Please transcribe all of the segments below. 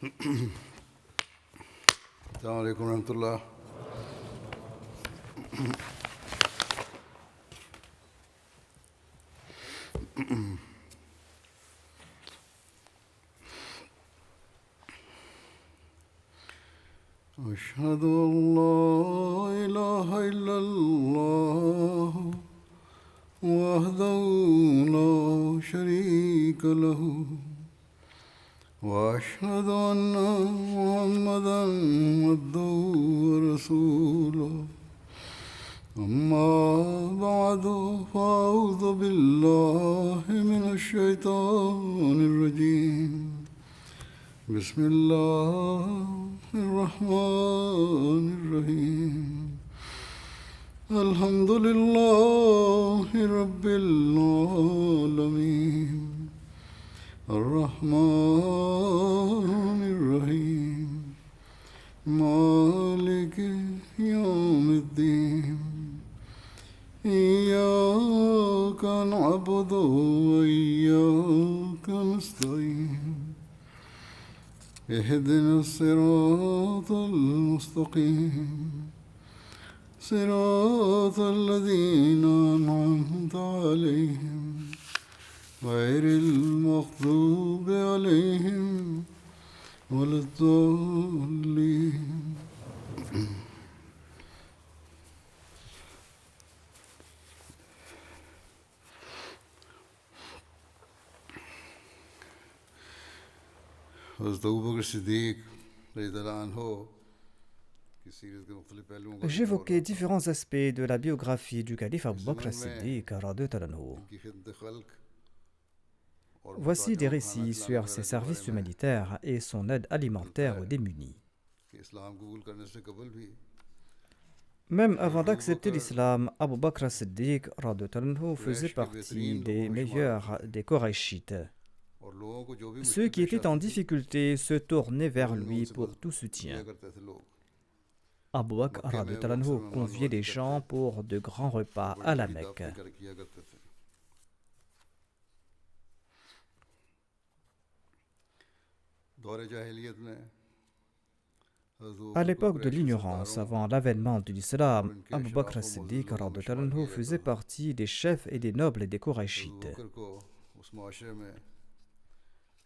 السلام عليكم ورحمة الله. أشهد أن لا إله إلا الله وحده لا شريك له وأشهد أن محمدا عبده ورسوله أما بعد فأعوذ بالله من الشيطان الرجيم بسم الله الرحمن الرحيم الحمد لله رب العالمين الرحمن الرحيم مالك يوم الدين إياك نعبد وإياك نستعين اهدنا الصراط المستقيم صراط الذين أنعمت عليهم غير المغضوب عليهم ولا الضالين. حضرت ابوبکر صدیق رضی اللہ عنہ کی سیرت کے مختلف پہلوؤں کو J'évoquais différents aspects de la biographie du calife Abu Bakr as-Siddiq radhiyallahu anhu. کی خدمت خلق اور Voici des récits sur ses services humanitaires et son aide alimentaire aux démunis. کہ اسلام قبول کرنے سے قبل بھی Même avant d'accepter l'islam, Abu Bakr as-Siddiq radhiyallahu anhu faisait partie des meilleurs des Qurayshites. اور لوگوں کو جو بھی Ceux qui étaient en difficulté se tournaient vers lui pour tout soutien. کرتے تھے لوگ Abu Bakr radhiyallahu anhu conviait les gens pour de grands repas à la Mecque. کر کیا کرتے تھے. دور جاہلیت میں À l'époque de l'ignorance, avant l'avènement de l'islam, Abu Bakr as-Siddiq radhiyallahu anhu faisait partie des chefs et des nobles des Qurayshites. بکر کو اس معاشرے میں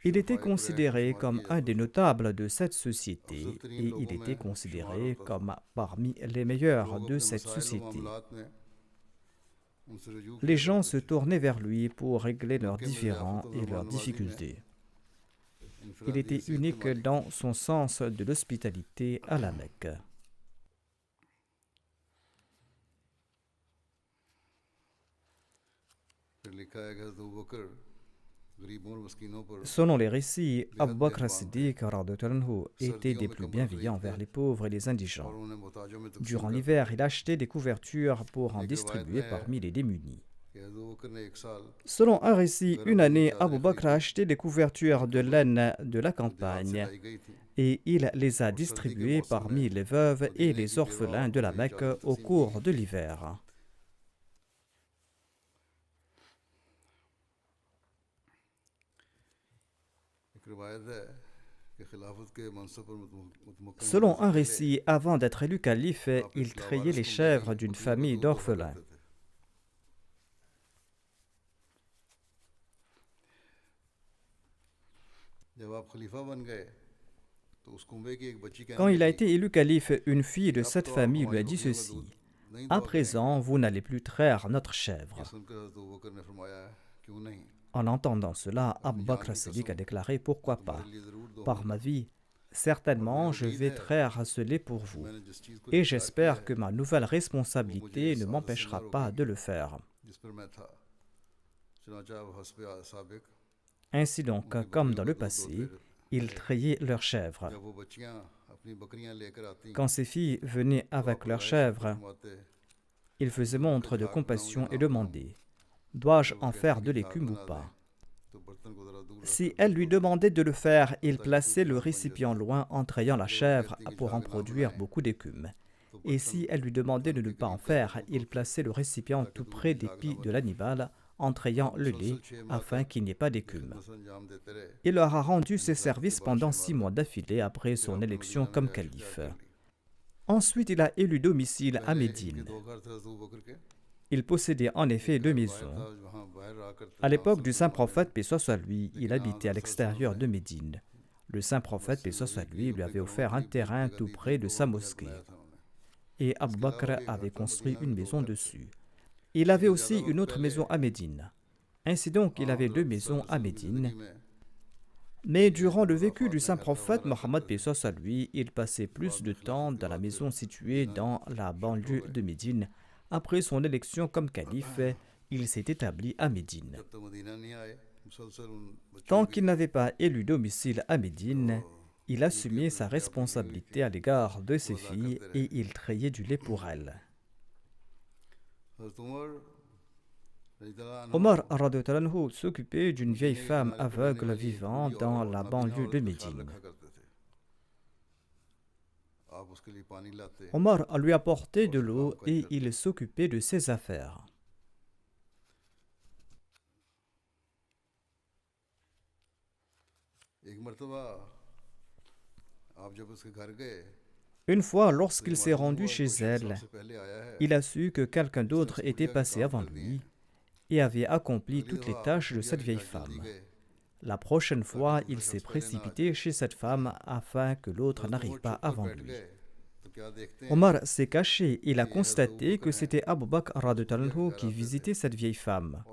Il était considéré comme un des notables de cette société et il était considéré comme parmi les meilleurs de cette société. معاملات میں ان سے رجوع Les gens se tournaient vers lui pour régler leurs différends et leurs difficultés. Il était unique dans son sens de l'hospitalité à la Mecque. پھر لکھا ہے کہ حضرت ابوبکر غریبوں اور مسکینوں پر Selon les récits, Abu Bakr as-Siddiq radhiyallahu anhu était des plus bienveillants envers les pauvres et les indigents. اور انہیں محتاجوں میں تقسیم Durant l'hiver, il achetait des couvertures pour en distribuer parmi les démunis. کہ حضرت ابوبکر نے ایک سال Selon un récit, une année, Abu Bakr a acheté des couvertures de laine de la campagne لائی گئی تھی. et il les a distribuées parmi les veuves et les orphelins de la Mecque au cours de l'hiver. ایک روایت ہے کہ خلافت کے منصب پر متمکن Selon un récit, avant d'être élu calife, il trayait les chèvres d'une famille d'orphelins. جب آپ خلیفہ بن گئے تو اس کنبے کی ایک بچی Quand il a été élu calife, une fille de cette famille lui a dit ceci: « À présent, vous n'allez plus traire notre chèvre. » سن کر حضرت ابوبکر نے فرمایا کیوں نہیں En entendant cela, Abu Bakr as-Siddiq a déclaré: « Pourquoi pas? Par ma vie, certainement je vais traire ce lait pour vous. میں نے جس چیز کو Et j'espère que ma nouvelle responsabilité ne m'empêchera pas de le faire. » جس پر میں تھا چنانچہ اب حسب سابق Ainsi donc, comme dans le passé, ils trayaient leurs chèvres. جب وہ بچیاں اپنی بکریاں لے کر آتی Quand ces filles venaient avec leurs chèvres, فرماتے ils faisaient montre de compassion et demandaient: « Dois-je en faire de l'écume ou pas ?» تو برتن کو ذرا دور Si elle lui demandait de le faire, il plaçait le récipient loin en trayant la chèvre pour en produire beaucoup d'écume. Et si elle lui demandait de ne pas en faire, il plaçait le récipient tout près des pieds de l'animal en trayant le lait afin qu'il n'y ait pas d'écume. Il leur a rendu ses services pendant 6 mois d'affilée après son élection comme calife. Ensuite, il a élu domicile à Médine. Il possédait en effet 2 maisons. À l'époque du saint prophète, paix soit sur lui, il habitait à l'extérieur de Médine. Le saint prophète, paix soit sur lui avait offert un terrain tout près de sa mosquée. Et Abu Bakr avait construit une maison dessus. Il avait aussi une autre maison à Médine. Ainsi donc, il avait 2 maisons à Médine. Mais durant le vécu du saint prophète Mohammed, paix soit sur lui, il passait plus de temps dans la maison située dans la banlieue de Médine. Après son élection comme calife, il s'est établi à Médine. Tant qu'il n'avait pas élu domicile à Médine, il assumait sa responsabilité à l'égard de ses filles et il trayait du lait pour elles. Omar radhiyallahu anhu s'occupait d'une vieille femme aveugle vivant dans la banlieue de Médine. Omar lui apportait de l'eau et il s'occupait de ses affaires. Une fois, lorsqu'il s'est rendu chez elle, il a su que quelqu'un d'autre était passé avant lui et avait accompli toutes les tâches de cette vieille femme. La prochaine fois, il s'est précipité chez cette femme afin que l'autre n'arrive pas avant lui. Omar s'est caché. Il a constaté que c'était Abu Bakr radhiyallahu anhu qui visitait cette vieille femme.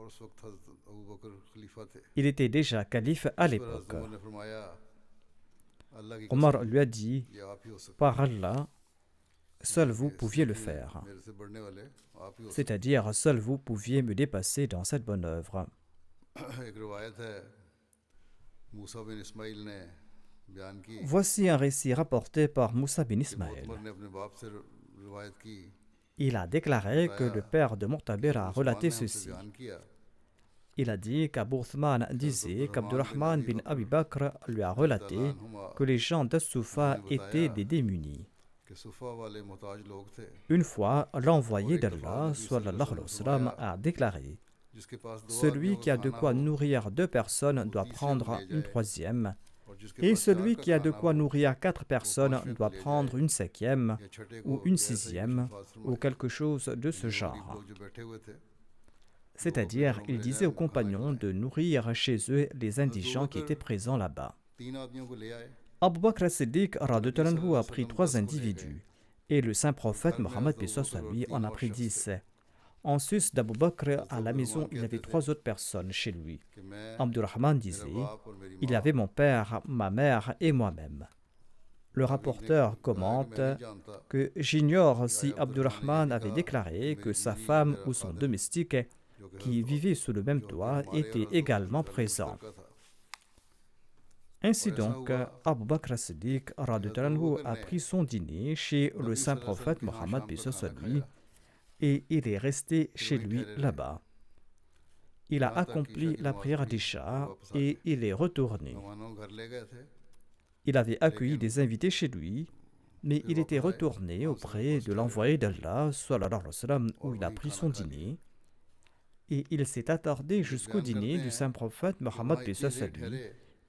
Il était déjà calife à l'époque. Omar lui a dit, par Allah, seul vous pouviez le faire. C'est-à-dire, seul vous pouviez me dépasser dans cette bonne œuvre. Voici un récit rapporté par Moussa bin Ismaël. Il a déclaré que le père de Mu'tabir a relaté ceci. Il a dit qu'Abu Uthman disait qu'Abdurrahman bin Abi Bakr lui a relaté que les gens d'As-Soufa étaient des démunis. Une fois, l'envoyé d'Allah sallallahu alayhi wa sallam, a déclaré: celui qui a de quoi nourrir 2 personnes doit prendre une 3e, et celui qui a de quoi nourrir 4 personnes doit prendre une 5e ou une 6e, ou quelque chose de ce genre. C'est-à-dire, il disait aux compagnons de nourrir chez eux les indigents qui étaient présents là-bas. Abu Bakr as-Siddiq radhiyallahu anhu a pris 3 individus, et le saint prophète Mohammed paix soit sur lui en a pris 10. En sus d'Abu Bakr, à la maison, il y avait 3 autres personnes chez lui. Abdurrahman disait: il y avait mon père, ma mère et moi-même. Le rapporteur commente que j'ignore si Abdurrahman avait déclaré que sa femme ou son domestique qui vivait sous le même toit était également présent. Ainsi donc, Abu Bakr as-Siddiq radhiyallahu anhu a pris son dîner chez le saint prophète Mohammed paix soit sur lui et il est resté chez lui là-bas. Il a accompli la prière d'Isha et il est retourné. Il avait accueilli des invités chez lui, mais il était retourné auprès de l'envoyé d'Allah sallallahu alayhi wa sallam où il a pris son dîner et il s'est attardé jusqu'au dîner du saint prophète Mohammed paix soit sur lui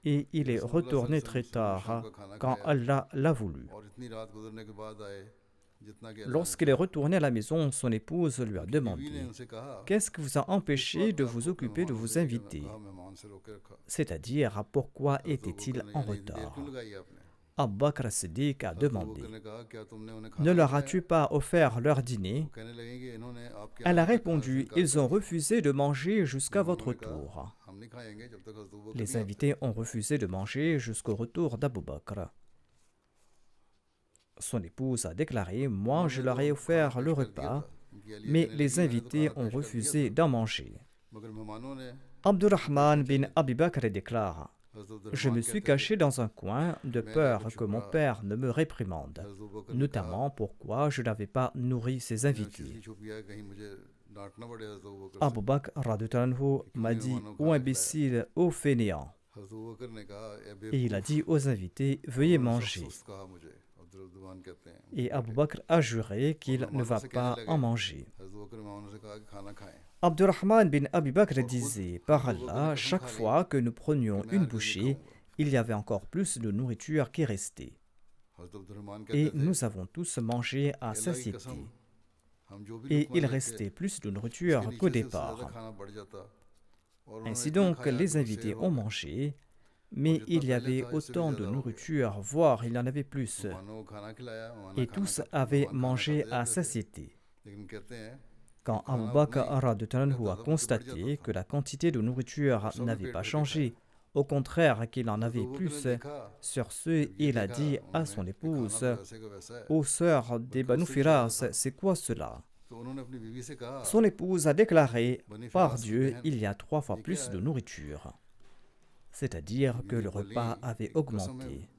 et il est retourné très tard quand Allah l'a voulu. Lorsqu'il est retourné à la maison, son épouse lui a demandé: qu'est-ce qui vous a empêché de vous occuper de vos invités? C'est-à-dire, pourquoi était-il en retard? Abu Bakr as-Siddiq a demandé: ne leur as-tu pas offert leur dîner? Elle a répondu: ils ont refusé de manger jusqu'à votre retour. Les invités ont refusé de manger jusqu'au retour d'Abu Bakr. Son épouse a déclaré: moi je leur ai offert le repas, mais les invités ont refusé d'en manger. Abdurrahman bin Abi Bakr déclare: je me suis caché dans un coin de peur que mon père ne me réprimande, notamment pourquoi je n'avais pas nourri ses invités. Abu Bakr radhiyallahu anhu m'a dit: ô imbécile, ô fainéant. Et il a dit aux invités: veuillez manger. Et Abu Bakr a juré qu'il ne va pas en manger. Abdurrahman bin Abi Bakr disait, par Allah, chaque fois que nous prenions une bouchée, il y avait encore plus de nourriture qui restait. Et nous avons tous mangé à satiété. Et il restait plus de nourriture qu'au départ. Ainsi donc, les invités ont mangé, mais il y avait autant de nourriture, voire il y en avait plus. Et tous avaient mangé à satiété. Quand Abu Bakr radhiyallahu anhu a constaté que la quantité de nourriture n'avait pas changé, au contraire qu'il en avait plus, sur ce, il a dit à son épouse, « Ô sœur des Banu Firas, c'est quoi cela ?» Son épouse a déclaré, « Par Dieu, il y a 3 fois plus de nourriture. » C'est-à-dire que le repas avait augmenté.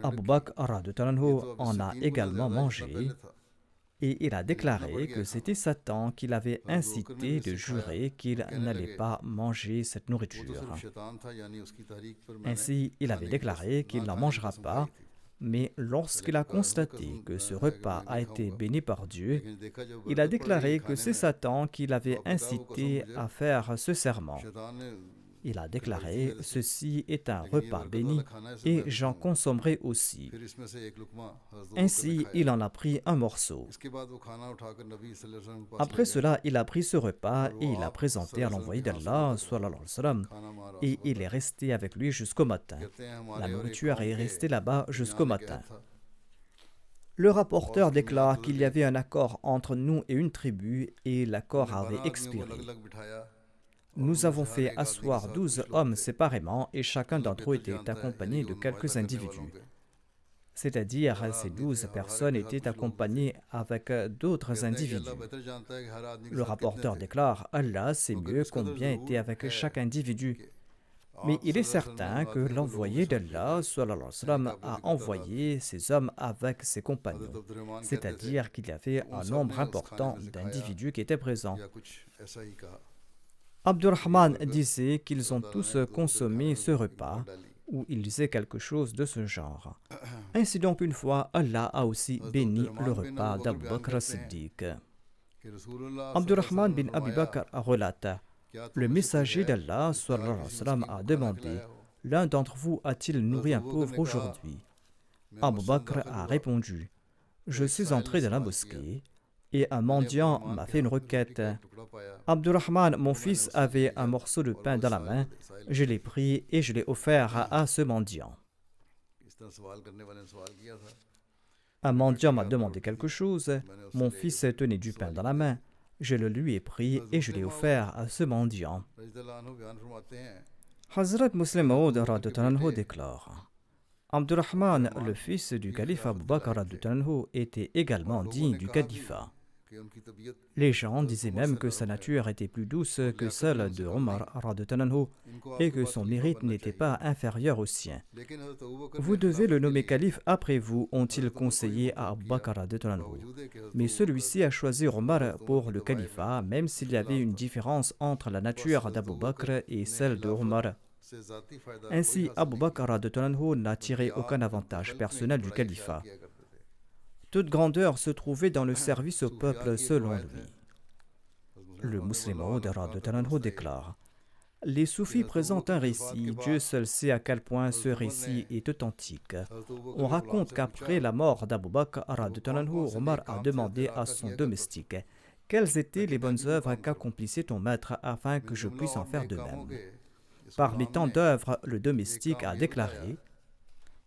Abu Bakr radhiyallahu anhu en a également mangé. Et il a déclaré que c'était Satan qui l'avait incité de jurer qu'il n'allait pas manger cette nourriture. Ainsi, il avait déclaré qu'il n'en mangera pas, mais lorsqu'il a constaté que ce repas a été béni par Dieu, il a déclaré que c'est Satan qui l'avait incité à faire ce serment. Il a déclaré « Ceci est un repas béni et j'en consommerai aussi. » Ainsi, il en a pris un morceau. Après cela, il a pris ce repas et il l'a présenté à l'envoyé d'Allah, sallallahu alayhi wa sallam, et il est resté avec lui jusqu'au matin. La nourriture est restée là-bas jusqu'au matin. Le rapporteur déclare qu'il y avait un accord entre nous et une tribu et l'accord avait expiré. Nous avons fait asseoir 12 hommes séparément et chacun d'entre eux était accompagné de quelques individus. C'est-à-dire, ces 12 personnes étaient accompagnées avec d'autres individus. Le rapporteur déclare, Allah sait mieux combien était avec chaque individu. Mais il est certain que l'envoyé d'Allah, sallallahu alayhi wa sallam, a envoyé ces hommes avec ses compagnons. C'est-à-dire qu'il y avait un nombre important d'individus qui étaient présents. Abdurrahman disait qu'ils ont tous consommé ce repas, ou il disait quelque chose de ce genre. Ainsi donc, une fois, Allah a aussi béni le repas d'Abu Bakr Siddiq. Abdurrahman bin Abi Bakr relate, le messager d'Allah sallallahu alayhi wa sallam, a demandé, l'un d'entre vous a-t-il nourri un pauvre aujourd'hui? Abu Bakr a répondu, je suis entré dans la mosquée et un mendiant m'a fait une requête. Abdurrahman, mon fils, avait un morceau de pain dans la main. Je l'ai pris et je l'ai offert à ce mendiant. Un mendiant m'a demandé quelque chose. Mon fils tenait du pain dans la main. Je le lui ai pris et je l'ai offert à ce mendiant. Hazrat Muslim Maud radhiyallahu anhu déclare, Abdurrahman, le fils du calife Abu Bakr radhiyallahu anhu, était également digne du califat. Les gens disaient même que sa nature était plus douce que celle de Omar radhiyallahu anhu et que son mérite n'était pas inférieur au sien. Vous devez le nommer calife après vous, ont-ils conseillé à Abu Bakr radhiyallahu anhu. Mais celui-ci a choisi Omar pour le califat, même s'il y avait une différence entre la nature d'Abu Bakr et celle de Omar. Ainsi, Abu Bakr radhiyallahu anhu n'a tiré aucun avantage personnel du califat. Toute grandeur se trouvait dans le service au peuple selon lui. Le Muslim Maud radhiyallahu anhu déclare, les soufis présentent un récit, Dieu seul sait à quel point ce récit est authentique. On raconte qu'après la mort d'Abu Bakr radhiyallahu anhu, Omar a demandé à son domestique, quelles étaient les bonnes œuvres qu'accomplissait ton maître afin que je puisse en faire de même. Parmi tant d'œuvres, le domestique a déclaré,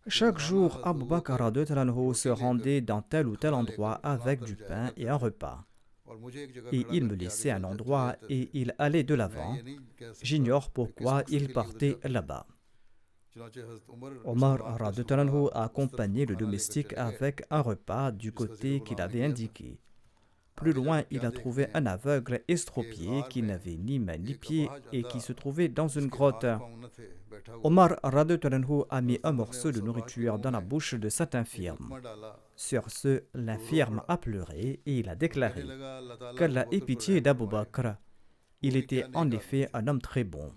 chaque jour, Abu Bakr radhiyallahu anhu se rendait dans tel ou tel endroit avec du pain et un repas. Et il me laissait un endroit et il allait de l'avant. J'ignore pourquoi il partait là-bas. Omar radhiyallahu anhu a accompagné le domestique avec un repas du côté qu'il avait indiqué. Plus loin, il a trouvé un aveugle estropié qui n'avait ni main ni pied et qui se trouvait dans une grotte. Omar radhiyallahu anhu a mis un morceau de nourriture dans la bouche de cet infirme. Sur ce, l'infirme a pleuré et il a déclaré qu'Allah ait pitié d'Abu Bakr. Il était en effet un homme très bon.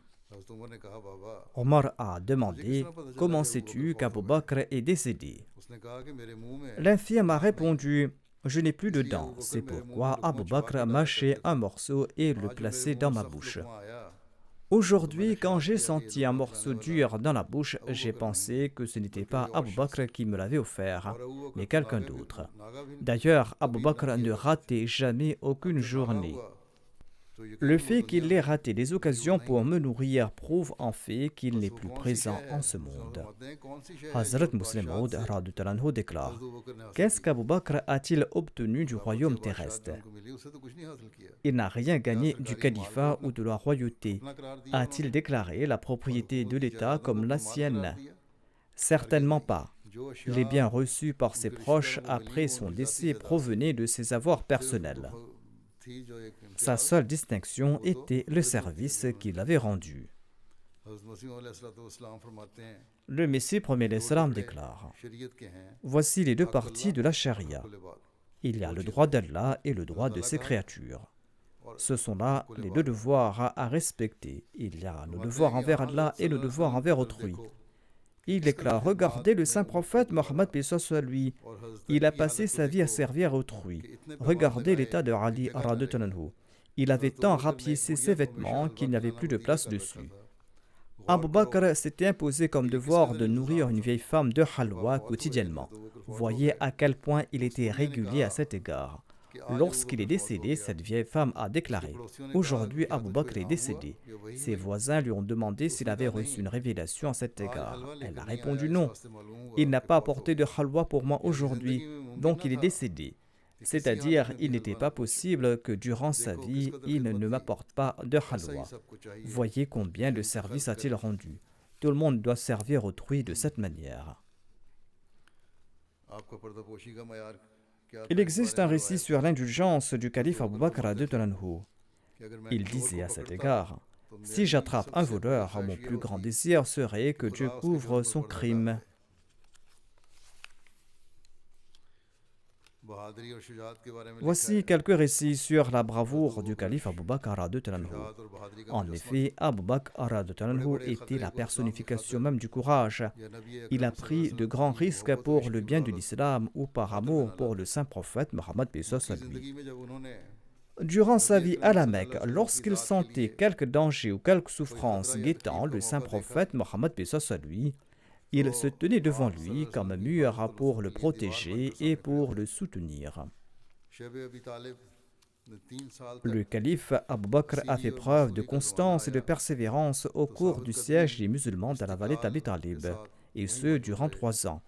Omar a demandé « Comment sais-tu qu'Abu Bakr est décédé ?» L'infirme a répondu Je n'ai plus de dents, c'est pourquoi Abu Bakr a mâché un morceau et le placé dans ma bouche. Aujourd'hui, quand j'ai senti un morceau dur dans la bouche, j'ai pensé que ce n'était pas Abu Bakr qui me l'avait offert, mais quelqu'un d'autre. D'ailleurs, Abu Bakr ne ratait jamais aucune journée. Le fait qu'il ait raté des occasions pour me nourrir prouve en fait qu'il n'est plus présent en ce monde. Hazrat Muslim Maud déclare: qu'est-ce qu'Abu Bakr a-t-il obtenu du royaume terrestre? Il n'a rien gagné du califat ou de la royauté. A-t-il déclaré la propriété de l'État comme la sienne? Certainement pas. Les biens reçus par ses proches après son décès provenaient de ses avoirs personnels. Sa seule distinction était le service qu'il avait rendu. Le Messie premier l'Islam déclare: voici les deux parties de la charia. Il y a le droit d'Allah et le droit de ses créatures. Ce sont là les deux devoirs à respecter. Il y a le devoir envers Allah et le devoir envers autrui. Il déclare: regardez le saint prophète Mohammed, paix soit lui. Il a passé sa vie à servir autrui. Regardez l'état de Ali radhiyallahu anhu. Il avait tant rapiécé ses vêtements qu'il n'y avait plus de place dessus. Abu Bakr s'était imposé comme devoir de nourrir une vieille femme de halwa quotidiennement. Voyez à quel point il était régulier à cet égard. Lorsqu'il est décédé, cette vieille femme a déclaré: aujourd'hui, Abu Bakr est décédé. Ses voisins lui ont demandé s'il avait reçu une révélation à cet égard. Elle a répondu non. Il n'a pas apporté de halwa pour moi aujourd'hui, donc il est décédé. C'est-à-dire, il n'était pas possible que durant sa vie, il ne m'apporte pas de halwa. Voyez combien de services a-t-il rendu. Tout le monde doit servir autrui de cette manière. Il existe un récit sur l'indulgence du calife Abu Bakr radhiyallahu anhu. Il disait à cet égard: si j'attrape un voleur, mon plus grand désir serait que Dieu couvre son crime. Voici quelques récits sur la bravoure du calife Abu Bakr radhiyallahu anhu. En effet, Abu Bakr radhiyallahu anhu était la personnification même du courage. Il a pris de grands risques pour le bien de l'islam ou par amour pour le saint prophète Mohammed paix soit lui. Durant sa vie à la Mecque, lorsqu'il sentait quelque danger ou quelque souffrance guettant le saint prophète Mohammed paix soit lui, il se tenait devant lui comme un mur pour le protéger et pour le soutenir. Le calife Abu Bakr a fait preuve de constance et de persévérance au cours du siège des musulmans dans la vallée d'Abi Talib, et ce durant 3 ans.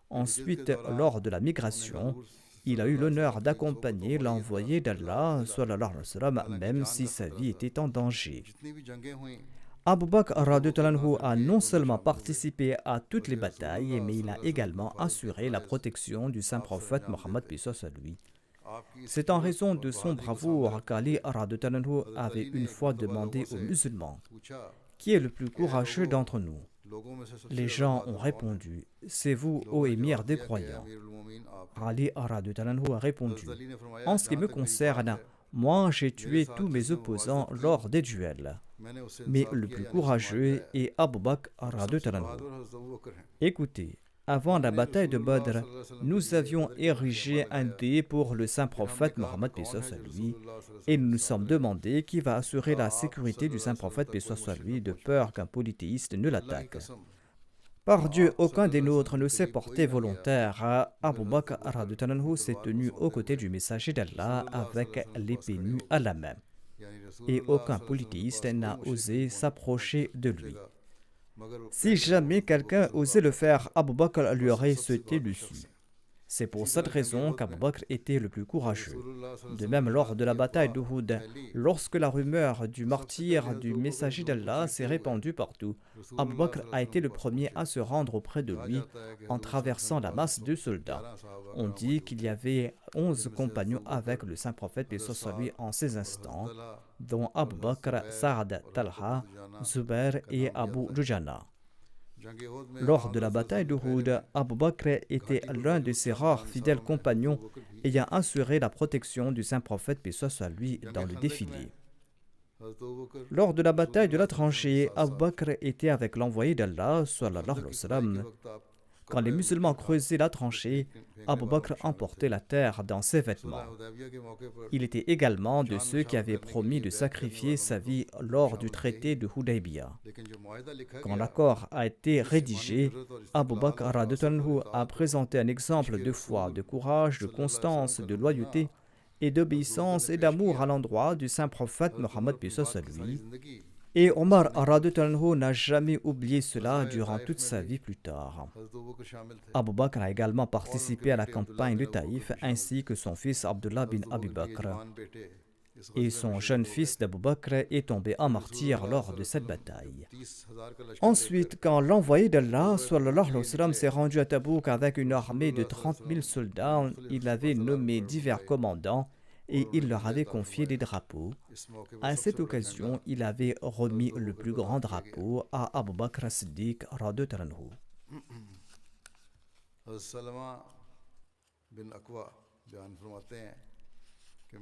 Ensuite, lors de la migration, il a eu l'honneur d'accompagner l'envoyé d'Allah, sallallahu alayhi wa sallam, même si sa vie était en danger. Abu Bakr radhiyallahu anhu a non seulement participé à toutes les batailles, mais il a également assuré la protection du saint prophète Mohammed paix soit lui. C'est en raison de son bravoure qu'Ali radhiyallahu anhu avait une fois demandé aux musulmans: qui est le plus courageux d'entre nous? Les gens ont répondu: c'est vous, ô émir des croyants. Ali radhiyallahu anhu a répondu: en ce qui me concerne, moi j'ai tué tous mes opposants lors des duels. Mais le plus courageux est Abu Bakr radhiyallahu anhu. Écoutez, avant la bataille de Badr, nous avions érigé un dé pour le saint prophète Mohammed paix soit lui, et nous nous sommes demandé qui va assurer la sécurité du saint prophète paix soit lui de peur qu'un polythéiste ne l'attaque. Par Dieu, aucun des nôtres ne s'est porté volontaire. Abu Bakr radhiyallahu anhu s'est tenu aux côtés du messager d'Allah avec l'épée nue à la main. Et aucun polythéiste n'a osé s'approcher de lui. Si jamais quelqu'un osait le faire, Abu Bakr lui aurait sauté dessus. C'est pour cette raison qu'Abu Bakr était le plus courageux. De même, lors de la bataille d'Uhud, lorsque la rumeur du martyre du messager d'Allah s'est répandue partout, Abu Bakr a été le premier à se rendre auprès de lui en traversant la masse de soldats. On dit qu'il y avait 11 compagnons avec le saint prophète paix soit lui en ces instants, dont Abu Bakr, Saad, Talha, Zubair et Abu Dujana. Lors de la bataille d'Uhud, Abu Bakr était l'un de ses rares fidèles compagnons ayant assuré la protection du saint prophète paix soit lui dans le défilé. Lors de la bataille de la tranchée, Abu Bakr était avec l'envoyé d'Allah sallallahu alayhi wa sallam. Quand les musulmans creusaient la tranchée, Abu Bakr emportait la terre dans ses vêtements. Il était également de ceux qui avaient promis de sacrifier sa vie lors du traité de Hudaybiyah. Quand l'accord a été rédigé, Abu Bakr radhiyallahu anhu a présenté un exemple de foi, de courage, de constance, de loyauté et d'obéissance et d'amour à l'endroit du saint prophète Mohammed lui. Et Omar radhiyallahu anhu n'a jamais oublié cela durant toute sa vie plus tard. Abu Bakr a également participé à la campagne de Taïf ainsi que son fils Abdullah bin Abi Bakr. Et son jeune fils d'Abu Bakr est tombé en martyr lors de cette bataille. Ensuite, quand l'envoyé d'Allah sallallahu alayhi wa sallam s'est rendu à Tabouk avec une armée de 30 000 soldats, il avait nommé divers commandants et il leur avait confié des drapeaux. À cette occasion, il avait remis le plus grand drapeau à Abu Bakr as-Siddiq radhiyallahu anhu.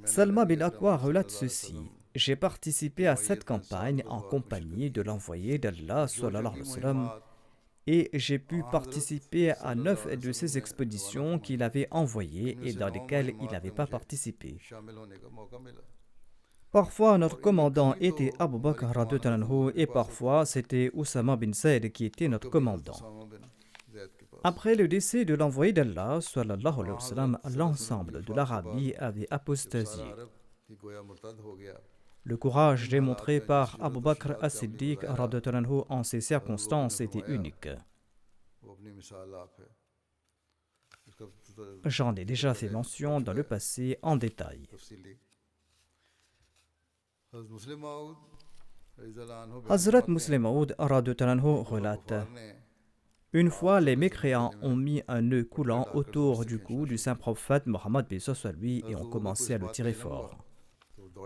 Salma bin Aqwa relate ceci. J'ai participé à cette campagne en compagnie de l'envoyé d'Allah sallallahu alayhi wa sallam et j'ai pu participer à 9 de ces expéditions qu'il avait envoyées et dans lesquelles il n'avait pas participé. Parfois, notre commandant était Abu Bakr radhiyallahu anhu et parfois c'était Usama bin Zayd qui était notre commandant. Après le décès de l'envoyé d'Allah, sallallahu alayhi wa sallam, l'ensemble de l'Arabie avait apostasié. Le courage démontré par Abu Bakr as-Siddiq radhiyallahu anhu en ces circonstances était unique. J'en ai déjà fait mention dans le passé en détail. Hazrat Muslim Maud radhiyallahu anhu relate: une fois, les mécréants ont mis un nœud coulant autour du cou du saint prophète Mohammed lui et ont commencé à le tirer fort.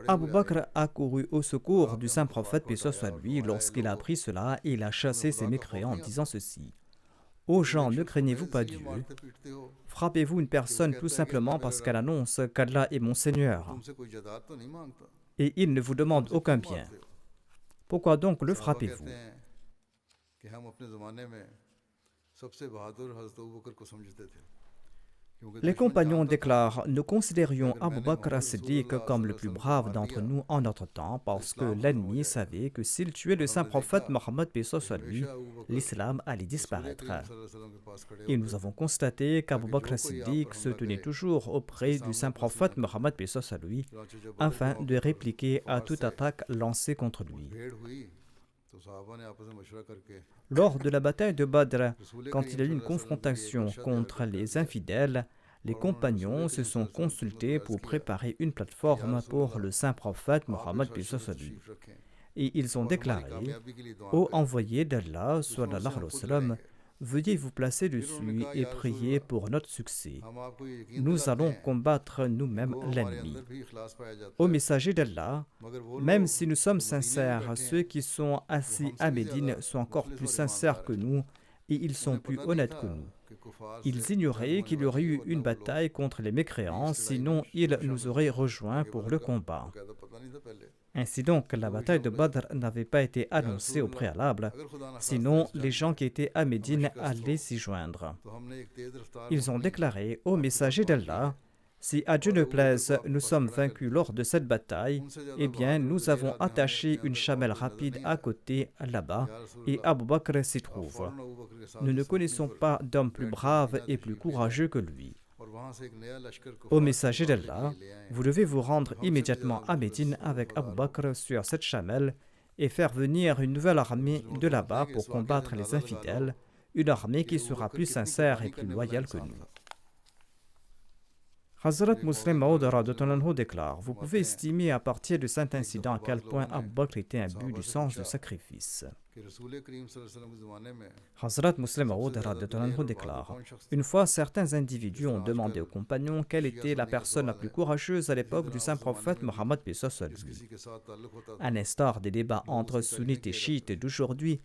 Abu Bakr a couru au secours du saint prophète lui lorsqu'il a appris cela et il a chassé ces mécréants en disant ceci: ô gens, ne craignez-vous pas Dieu? Frappez-vous une personne tout simplement parce qu'elle annonce qu'Allah est mon Seigneur et il ne vous demande aucun bien. Pourquoi donc le frappez-vous? Les compagnons déclarent: nous considérions Abu Bakr as-Siddiq comme le plus brave d'entre nous en notre temps parce que l'ennemi savait que s'il tuait le saint prophète Mohammed lui, l'islam allait disparaître. Et nous avons constaté qu'Abu Bakr as-Siddiq se tenait toujours auprès du saint prophète Mohammed lui afin de répliquer à toute attaque lancée contre lui. Lors de la bataille de Badr, quand il y a eu une confrontation contre les infidèles, les compagnons se sont consultés pour préparer une plateforme pour le saint prophète Mohammed lui. Et ils ont déclaré: ô envoyé d'Allah sallallahu alayhi wa sallam, veuillez vous placer dessus et prier pour notre succès. Nous allons combattre nous-mêmes l'ennemi. Ô messager d'Allah, même si nous sommes sincères, ceux qui sont assis à Médine sont encore plus sincères que nous et ils sont plus honnêtes que nous. Ils ignoraient qu'il y aurait eu une bataille contre les mécréants, sinon ils nous auraient rejoints pour le combat. Ainsi donc, la bataille de Badr n'avait pas été annoncée au préalable, sinon les gens qui étaient à Médine allaient s'y joindre. Ils ont déclaré: ô messager d'Allah, si à Dieu ne plaise, nous sommes vaincus lors de cette bataille, eh bien nous avons attaché une chamelle rapide à côté, là-bas, et Abu Bakr s'y trouve. Nous ne connaissons pas d'homme plus brave et plus courageux que lui. Ô messager d'Allah, vous devez vous rendre immédiatement à Médine avec Abu Bakr sur cette chamelle et faire venir une nouvelle armée de là-bas pour combattre les infidèles, une armée qui sera plus sincère et plus loyale que nous. Hazrat Muslim Maud radhiyallahu anhu déclare: vous pouvez estimer à partir de cet incident à quel point Abu Bakr était imbu du sens de sacrifice. Hazrat Muslim Maud radhiyallahu anhu déclare: une fois, certains individus ont demandé aux compagnons quelle était la personne la plus courageuse à l'époque du saint prophète Mohammed lui. À l'instar des débats entre sunnites et chiites d'aujourd'hui,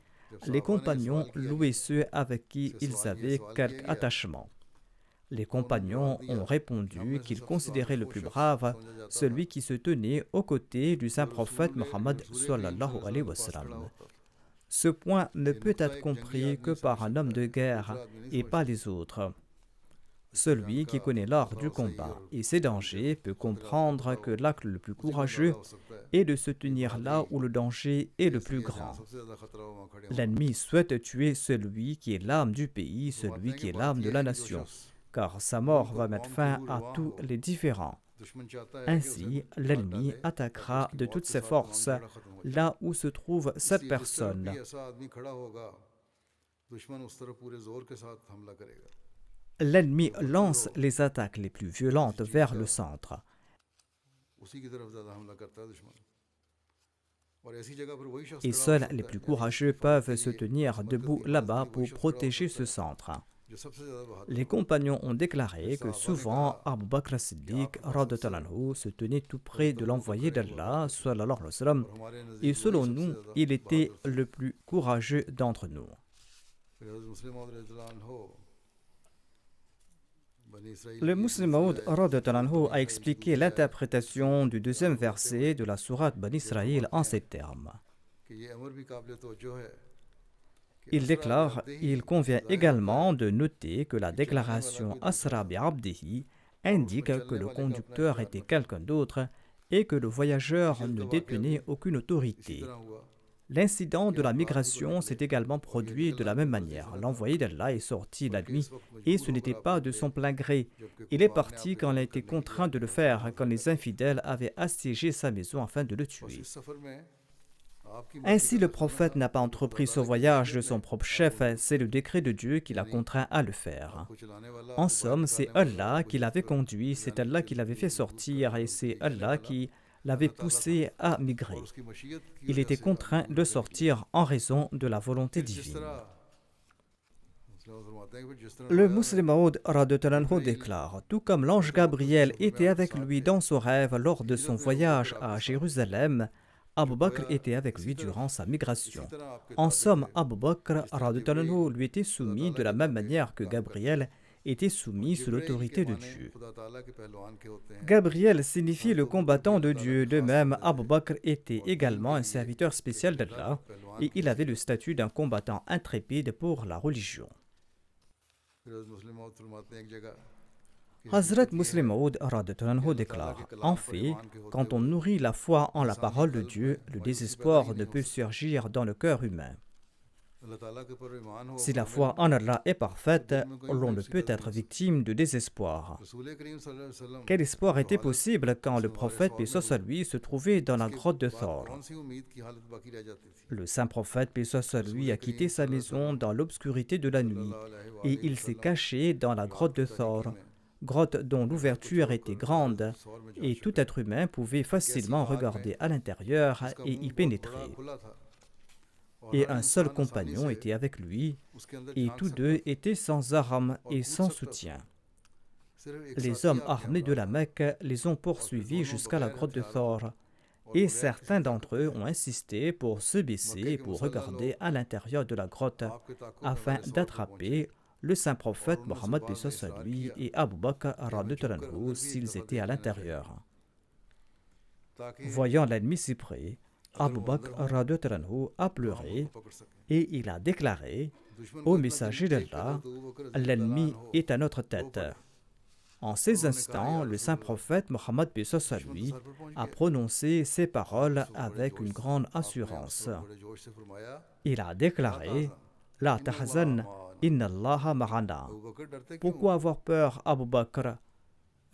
les compagnons louaient ceux avec qui ils avaient quelque attachement. Les compagnons ont répondu qu'ils considéraient le plus brave celui qui se tenait aux côtés du saint prophète Mohammed sallallahu alayhi wa sallam. Ce point ne peut être compris que par un homme de guerre et pas les autres. Celui qui connaît l'art du combat et ses dangers peut comprendre que l'acte le plus courageux est de se tenir là où le danger est le plus grand. L'ennemi souhaite tuer celui qui est l'âme du pays, celui qui est l'âme de la nation, car sa mort va mettre fin à tous les différends. Ainsi, l'ennemi attaquera de toutes ses forces là où se trouve cette personne. L'ennemi lance les attaques les plus violentes vers le centre. Et seuls les plus courageux peuvent se tenir debout là-bas pour protéger ce centre. Les compagnons ont déclaré que souvent Abu Bakr as-Siddiq se tenait tout près de l'envoyé d'Allah, sallallahu alayhi wa sallam, et selon nous, il était le plus courageux d'entre nous. Le Muslim Maud a expliqué l'interprétation du deuxième verset de la sourate Bani Israël en ces termes. Il déclare « Il convient également de noter que la déclaration Asra bi Abdihi indique que le conducteur était quelqu'un d'autre et que le voyageur ne détenait aucune autorité. L'incident de la migration s'est également produit de la même manière. L'envoyé d'Allah est sorti la nuit et ce n'était pas de son plein gré. Il est parti quand il a été contraint de le faire, quand les infidèles avaient assiégé sa maison afin de le tuer. Ainsi, le prophète n'a pas entrepris ce voyage de son propre chef, c'est le décret de Dieu qui l'a contraint à le faire. En somme, c'est Allah qui l'avait conduit, c'est Allah qui l'avait fait sortir et c'est Allah qui l'avait poussé à migrer. Il était contraint de sortir en raison de la volonté divine. Le Muslim Maud déclare « Tout comme l'ange Gabriel était avec lui dans son rêve lors de son voyage à Jérusalem, Abu Bakr était avec lui durant sa migration. En somme, Abu Bakr lui était soumis de la même manière que Gabriel était soumis sous l'autorité de Dieu. Gabriel signifie le combattant de Dieu. De même, Abu Bakr était également un serviteur spécial d'Allah et il avait le statut d'un combattant intrépide pour la religion. Hazrat Muslim Maud déclare « En fait, quand on nourrit la foi en la parole de Dieu, le désespoir ne peut surgir dans le cœur humain. Si la foi en Allah est parfaite, l'on ne peut être victime de désespoir. Quel espoir était possible quand le prophète, paix soit sur lui, se trouvait dans la grotte de Thor? Le saint prophète, paix soit sur lui, a quitté sa maison dans l'obscurité de la nuit et il s'est caché dans la grotte de Thor, grotte dont l'ouverture était grande et tout être humain pouvait facilement regarder à l'intérieur et y pénétrer. Et un seul compagnon était avec lui, et tous deux étaient sans armes et sans soutien. Les hommes armés de la Mecque les ont poursuivis jusqu'à la grotte de Thor, et certains d'entre eux ont insisté pour se baisser et pour regarder à l'intérieur de la grotte afin d'attraper le saint prophète Mohammed lui et Abu Bakr s'ils étaient à l'intérieur. Voyant l'ennemi si près, Abu Bakr a pleuré et il a déclaré au messager d'Allah, l'ennemi est à notre tête. En ces instants, le saint prophète Mohammed lui a prononcé ces paroles avec une grande assurance. Il a déclaré La tahzan, inna Allah ma'ana. Pourquoi avoir peur, Abu Bakr?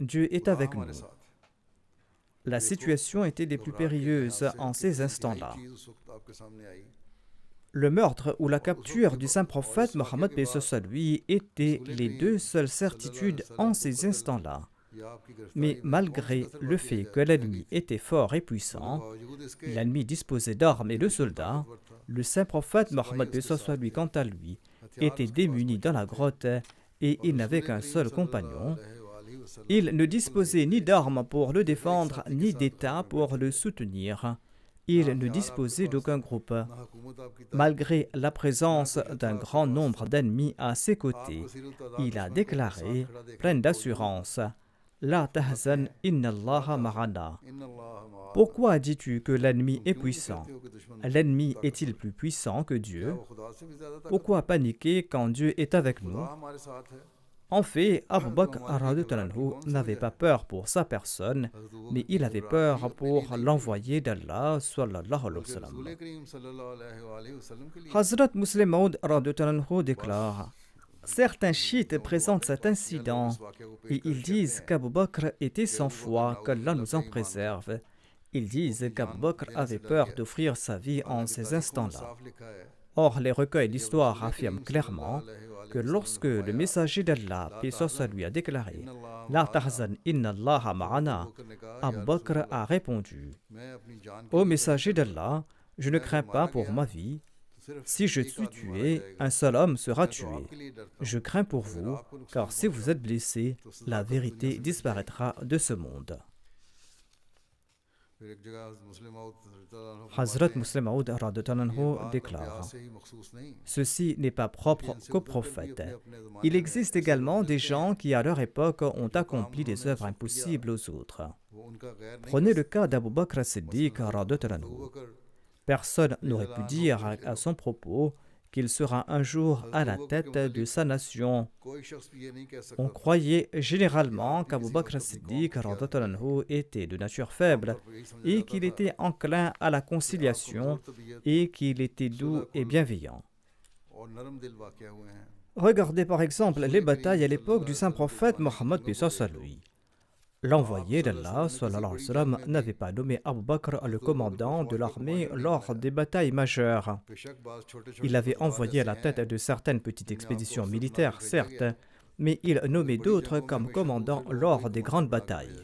Dieu est avec nous. La situation était des plus périlleuses en ces instants-là. Le meurtre ou la capture du saint prophète Mohammed lui étaient les deux seules certitudes en ces instants-là. Mais malgré le fait que l'ennemi était fort et puissant, l'ennemi disposait d'armes et de soldats, le saint prophète Mohammed lui, quant à lui, était démuni dans la grotte et il n'avait qu'un seul compagnon. Il ne disposait ni d'armes pour le défendre, ni d'État pour le soutenir. Il ne disposait d'aucun groupe. Malgré la présence d'un grand nombre d'ennemis à ses côtés, il a déclaré, plein d'assurance, La tahzan inna Allah ma'ana. Pourquoi dis-tu que l'ennemi est puissant? L'ennemi est-il plus puissant que Dieu? Pourquoi paniquer quand Dieu est avec nous? En fait, Abu Bakr radhiyallahu anhu n'avait pas peur pour sa personne, mais il avait peur pour l'envoyé d'Allah sallallahu alayhi wa sallam. Hazrat Muslim Maud radhiyallahu anhu déclare: certains chiites présentent cet incident et ils disent qu'Abu Bakr était sans foi, qu'Allah nous en préserve. Ils disent qu'Abu Bakr avait peur d'offrir sa vie en ces instants-là. Or, les recueils d'histoire affirment clairement que lorsque le messager d'Allah, paix soit lui, a déclaré « La tahzan inna Allah ma'ana », Abu Bakr a répondu « Ô messager d'Allah, je ne crains pas pour ma vie. Si je suis tué, un seul homme sera tué. Je crains pour vous, car si vous êtes blessé, la vérité disparaîtra de ce monde. » Hazrat Muslim Maud déclare: ceci n'est pas propre qu'aux prophètes. Il existe également des gens qui, à leur époque, ont accompli des œuvres impossibles aux autres. Prenez le cas d'Abu Bakr as-Siddiq. Personne n'aurait pu dire à son propos qu'il sera un jour à la tête de sa nation. On croyait généralement qu'Abu Bakr as-Siddiq était de nature faible et qu'il était enclin à la conciliation et qu'il était doux et bienveillant. Regardez par exemple les batailles à l'époque du saint prophète Mohammed paix soit lui. L'envoyé d'Allah sallallahu alayhi wa sallam n'avait pas nommé Abu Bakr le commandant de l'armée lors des batailles majeures. Il avait envoyé à la tête de certaines petites expéditions militaires, certes, mais il nommait d'autres comme commandant lors des grandes batailles.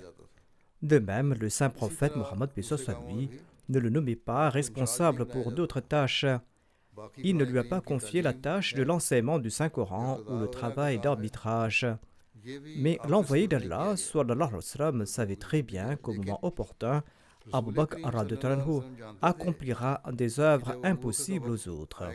De même, le saint prophète Mohammed paix soit lui ne le nommait pas responsable pour d'autres tâches. Il ne lui a pas confié la tâche de l'enseignement du Saint-Coran ou le travail d'arbitrage. Mais l'envoyé d'Allah sallallahu alayhi wa sallam savait très bien qu'au moment opportun, Abu Bakr accomplira des œuvres impossibles aux autres.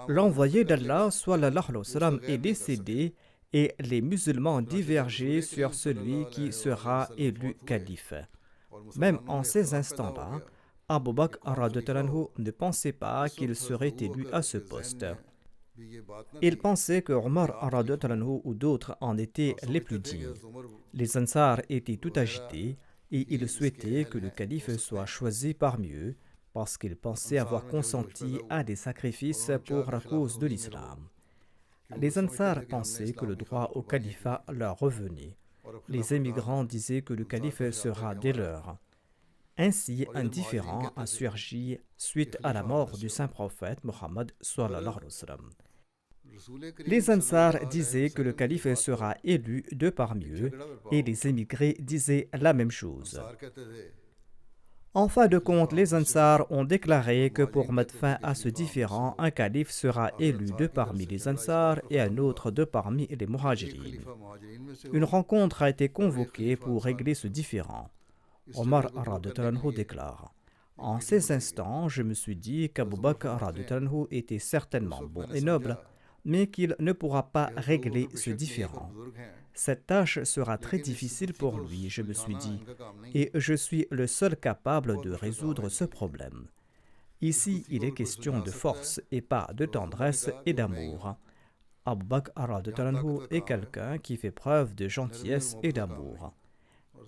L'envoyé d'Allah sallallahu alayhi wa sallam est décédé et les musulmans divergeaient sur celui qui sera élu calife. Même en ces instants-là, Abu Bakr ne pensait pas qu'il serait élu à ce poste. Il pensait que Omar ou d'autres en étaient les plus dignes. Les Ansar étaient tout agités et ils souhaitaient que le calife soit choisi parmi eux parce qu'ils pensaient avoir consenti à des sacrifices pour la cause de l'islam. Les Ansar pensaient que le droit au califat leur revenait. Les émigrants disaient que le calife sera des leurs. Ainsi, un différend a surgi suite à la mort du saint prophète Mohammed sallallahu alayhi wa sallam. Les Ansar disaient que le calife sera élu de parmi eux et les émigrés disaient la même chose. En fin de compte, les Ansar ont déclaré que pour mettre fin à ce différend, un calife sera élu de parmi les Ansar et un autre de parmi les Muhajirin. Une rencontre a été convoquée pour régler ce différend. Omar déclare: en ces instants, je me suis dit qu'Abu Bakr était certainement bon et noble, mais qu'il ne pourra pas régler ce différend. Cette tâche sera très difficile pour lui, je me suis dit, et je suis le seul capable de résoudre ce problème. Ici, il est question de force et pas de tendresse et d'amour. Abu Bakr est quelqu'un qui fait preuve de gentillesse et d'amour.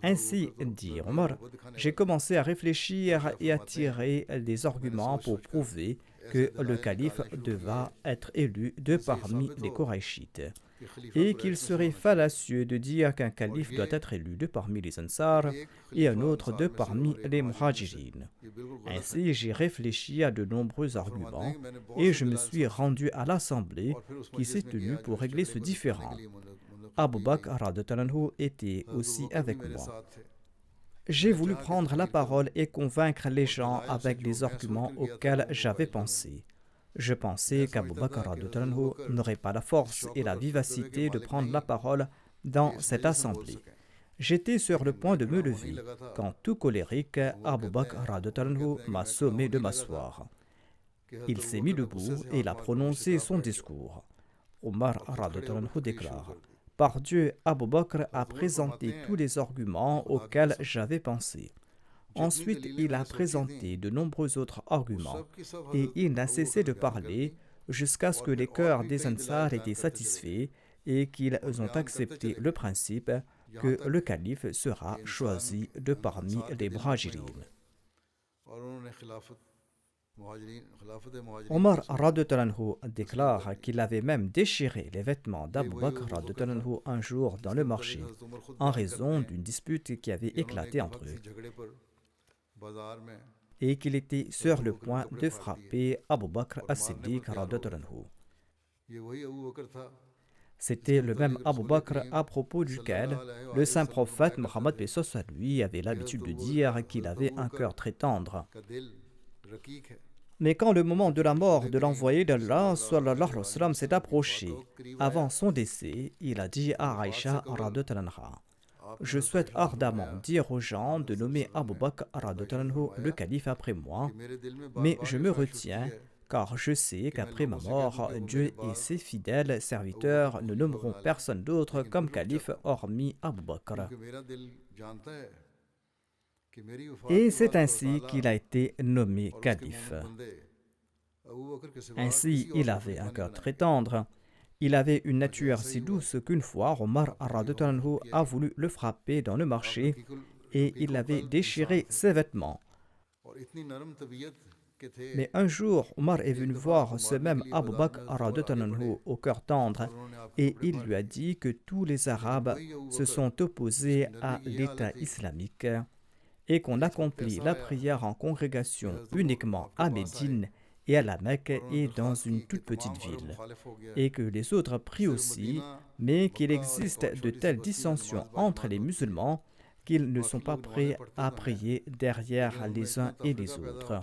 Ainsi, dit Omar, j'ai commencé à réfléchir et à tirer des arguments pour prouver que le calife devait être élu de parmi les Koraïchites et qu'il serait fallacieux de dire qu'un calife doit être élu de parmi les Ansar et un autre de parmi les Muhajirin. Ainsi, j'ai réfléchi à de nombreux arguments et je me suis rendu à l'assemblée qui s'est tenue pour régler ce différend. Abu Bakr était aussi avec moi. J'ai voulu prendre la parole et convaincre les gens avec les arguments auxquels j'avais pensé. Je pensais qu'Abu Bakr n'aurait pas la force et la vivacité de prendre la parole dans cette assemblée. J'étais sur le point de me lever quand, tout colérique, Abu Bakr m'a sommé de m'asseoir. Il s'est mis debout et il a prononcé son discours. Omar déclare: Par Dieu, Abu Bakr a présenté tous les arguments auxquels j'avais pensé. Ensuite, il a présenté de nombreux autres arguments et il n'a cessé de parler jusqu'à ce que les cœurs des Ansar étaient satisfaits et qu'ils ont accepté le principe que le calife sera choisi de parmi les Muhajirines. Omar radhiyallahu anhu déclare qu'il avait même déchiré les vêtements d'Abu Bakr radhiyallahu anhu un jour dans le marché en raison d'une dispute qui avait éclaté entre eux et qu'il était sur le point de frapper Abu Bakr as-Siddiq radhiyallahu anhu. C'était le même Abu Bakr à propos duquel le saint prophète Mohammed lui avait l'habitude de dire qu'il avait un cœur très tendre. Mais quand le moment de la mort de l'envoyé d'Allah sallallahu alayhi wa sallam s'est approché, avant son décès, il a dit à Aïcha radhiyallahu anha: je souhaite ardemment dire aux gens de nommer Abu Bakr radhiyallahu anhu le calife après moi, mais je me retiens car je sais qu'après ma mort, Dieu et ses fidèles serviteurs ne nommeront personne d'autre comme calife hormis Abu Bakr. Et c'est ainsi qu'il a été nommé calife. Ainsi, il avait un cœur très tendre. Il avait une nature si douce qu'une fois, Omar radhiyallahu anhu a voulu le frapper dans le marché et il avait déchiré ses vêtements. Mais un jour, Omar est venu voir ce même Abu Bakr radhiyallahu anhu au cœur tendre et il lui a dit que tous les Arabes se sont opposés à l'État islamique et qu'on accomplit la prière en congrégation uniquement à Médine et à la Mecque et dans une toute petite ville, et que les autres prient aussi, mais qu'il existe de telles dissensions entre les musulmans qu'ils ne sont pas prêts à prier derrière les uns et les autres,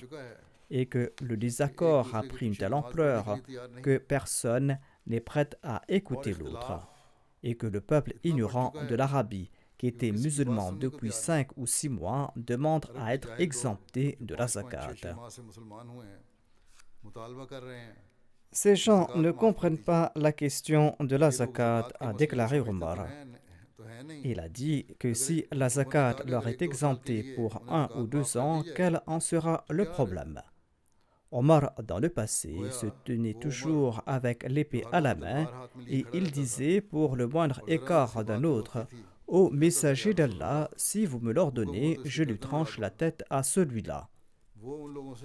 et que le désaccord a pris une telle ampleur que personne n'est prêt à écouter l'autre, et que le peuple ignorant de l'Arabie, qui était musulman depuis 5 ou 6 mois, demande à être exempté de la zakat. Ces gens ne comprennent pas la question de la zakat, a déclaré Omar. Il a dit que si la zakat leur est exemptée pour 1 ou 2 ans, quel en sera le problème? Omar, dans le passé, se tenait toujours avec l'épée à la main et il disait pour le moindre écart d'un autre: ô messager d'Allah, si vous me l'ordonnez, je lui tranche la tête à celui-là.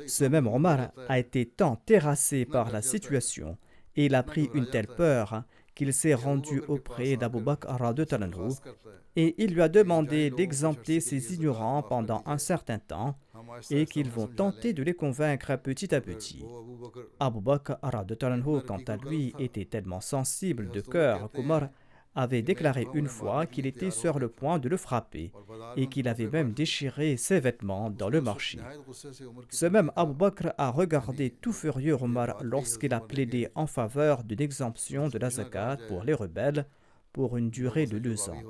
Ce même Omar a été tant terrassé par la situation et il a pris une telle peur qu'il s'est rendu auprès d'Abu Bakr radhiyallahu anhu et il lui a demandé d'exempter ces ignorants pendant un certain temps et qu'ils vont tenter de les convaincre petit à petit. Abu Bakr radhiyallahu anhu, quant à lui, était tellement sensible de cœur qu'Omar avait déclaré une fois qu'il était sur le point de le frapper et qu'il avait même déchiré ses vêtements dans le marché. Ce même Abu Bakr a regardé tout furieux Omar lorsqu'il a plaidé en faveur d'une exemption de la zakat pour les rebelles pour une durée de 2 ans.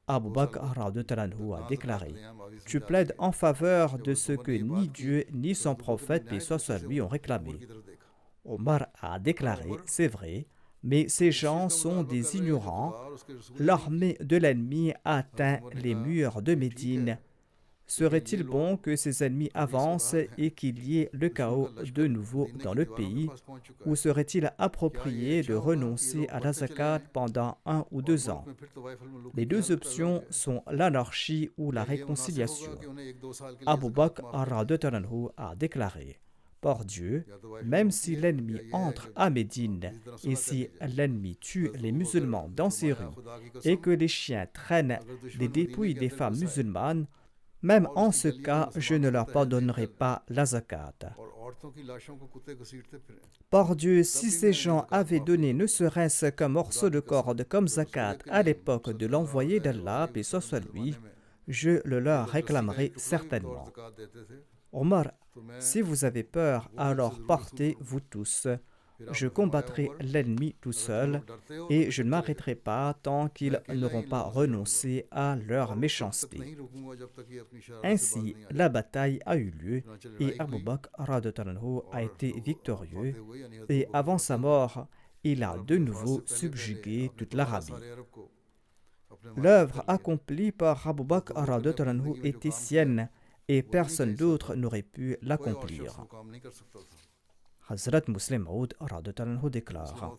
Abu Bakr radhiyallahu anhu a déclaré: tu plaides en faveur de ce que ni Dieu ni son prophète, paix soit sur lui, ont réclamé. Omar a déclaré: c'est vrai, mais ces gens sont des ignorants. L'armée de l'ennemi a atteint les murs de Médine. Serait-il bon que ces ennemis avancent et qu'il y ait le chaos de nouveau dans le pays, ou serait-il approprié de renoncer à la zakat pendant 1 ou 2 ans? Les 2 options sont l'anarchie ou la réconciliation. Abu Bakr radhiyallahu anhu a déclaré: par Dieu, même si l'ennemi entre à Médine et si l'ennemi tue les musulmans dans ses rues et que les chiens traînent des dépouilles des femmes musulmanes, même en ce cas, je ne leur pardonnerai pas la zakat. Par Dieu, si ces gens avaient donné ne serait-ce qu'un morceau de corde comme zakat à l'époque de l'envoyé d'Allah, paix soit sur lui, je le leur réclamerai certainement. Omar, si vous avez peur, alors partez vous tous. Je combattrai l'ennemi tout seul et je ne m'arrêterai pas tant qu'ils n'auront pas renoncé à leur méchanceté. Ainsi, la bataille a eu lieu et Abu Bakr radhiyallahu anhu a été victorieux et avant sa mort, il a de nouveau subjugué toute l'Arabie. L'œuvre accomplie par Abu Bakr radhiyallahu anhu était sienne et personne d'autre n'aurait pu l'accomplir. Hazrat Muslim Maud radhiyallahu anhu déclare: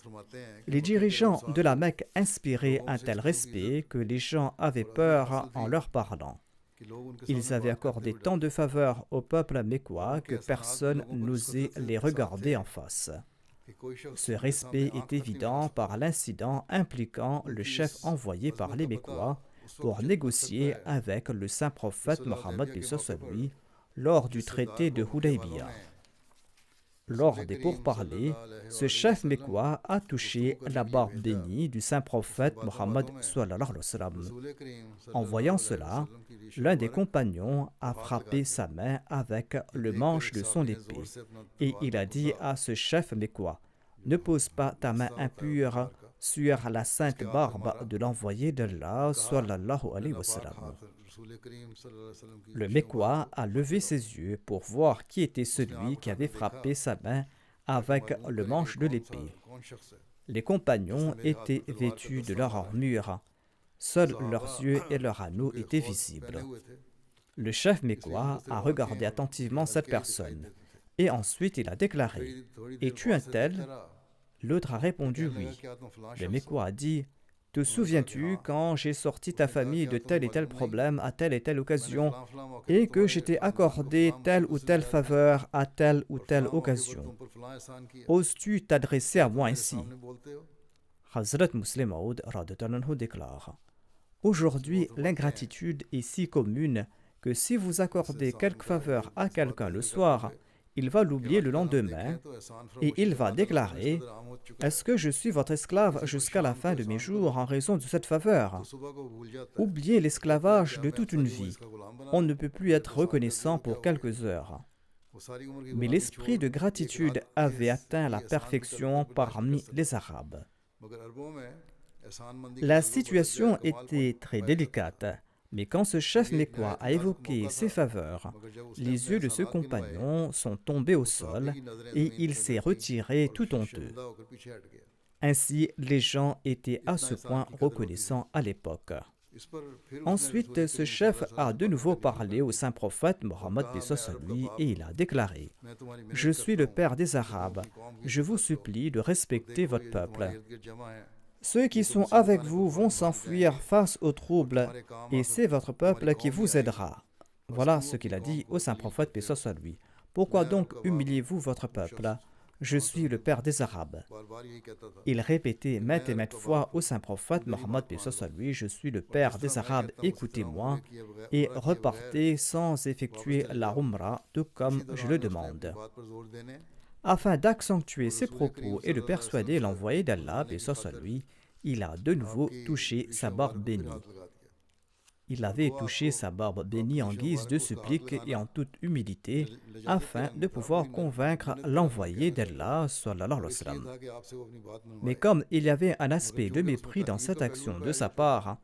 les dirigeants de la Mecque inspiraient un tel respect que les gens avaient peur en leur parlant. Ils avaient accordé tant de faveurs au peuple mécois que personne n'osait les regarder en face. Ce respect est évident par l'incident impliquant le chef envoyé par les Mécois pour négocier avec le saint prophète Mohammed lui lors du traité de Hudaybiyah. Lors des pourparlers, ce chef mécois a touché la barbe bénie du saint prophète Mohammed. En voyant cela, l'un des compagnons a frappé sa main avec le manche de son épée et il a dit à ce chef mécois: ne pose pas ta main impure sur la sainte barbe de l'envoyé d'Allah sallallahu alayhi wa sallam. Le Mécois a levé ses yeux pour voir qui était celui qui avait frappé sa main avec le manche de l'épée. Les compagnons étaient vêtus de leur armure. Seuls leurs yeux et leurs anneaux étaient visibles. Le chef Mécois a regardé attentivement cette personne et ensuite il a déclaré: es-tu un tel? L'autre a répondu oui. Le Mécois a dit: te souviens-tu quand j'ai sorti ta famille de tel et tel problème à telle et telle occasion et que je t'ai accordé telle ou telle faveur à telle ou telle occasion? Oses-tu t'adresser à moi ainsi? Hazrat Muslim Maud radhiyallahu anhu déclare: aujourd'hui, l'ingratitude est si commune que si vous accordez quelque faveur à quelqu'un le soir, il va l'oublier le lendemain et il va déclarer: est-ce que je suis votre esclave jusqu'à la fin de mes jours en raison de cette faveur? Oubliez l'esclavage de toute une vie. On ne peut plus être reconnaissant pour quelques heures. Mais l'esprit de gratitude avait atteint la perfection parmi les Arabes. La situation était très délicate. Mais quand ce chef mécois a évoqué ses faveurs, les yeux de ce compagnon sont tombés au sol et il s'est retiré tout honteux. Ainsi, les gens étaient à ce point reconnaissants à l'époque. Ensuite, ce chef a de nouveau parlé au saint prophète Mohammed et il a déclaré: je suis le père des Arabes, je vous supplie de respecter votre peuple. Ceux qui sont avec vous vont s'enfuir face aux troubles, et c'est votre peuple qui vous aidera. Voilà ce qu'il a dit au saint prophète, paix soit lui. Pourquoi donc humiliez-vous votre peuple? Je suis le père des Arabes. Il répétait maintes et maintes fois au saint prophète Mohammed, paix soit lui: je suis le père des Arabes, écoutez-moi, et repartez sans effectuer la Umrah, tout comme je le demande. Afin d'accentuer ses propos et de persuader l'envoyé d'Allah, paix soit lui, il a de nouveau touché sa barbe bénie. Il avait touché sa barbe bénie en guise de supplique et en toute humilité, afin de pouvoir convaincre l'envoyé d'Allah, sallallahu alayhi wa sallam. Mais comme il y avait un aspect de mépris dans cette action de sa part,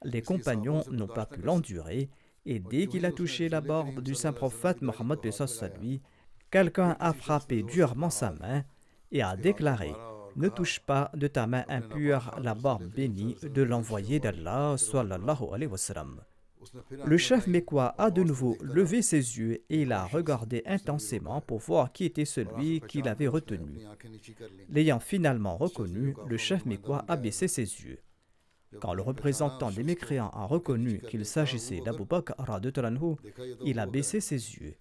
les compagnons n'ont pas pu l'endurer, et dès qu'il a touché la barbe du saint prophète Mohammed, paix soit lui, quelqu'un a frappé durement sa main et a déclaré: ne touche pas de ta main impure la barbe bénie de l'envoyé d'Allah sallallahu alayhi wa sallam. Le chef mécois a de nouveau levé ses yeux et il a regardé intensément pour voir qui était celui qui l'avait retenu. L'ayant finalement reconnu, le chef mécois a baissé ses yeux. Quand le représentant des mécréants a reconnu qu'il s'agissait d'Abu Bakr radhiyallahu anhu, il a baissé ses yeux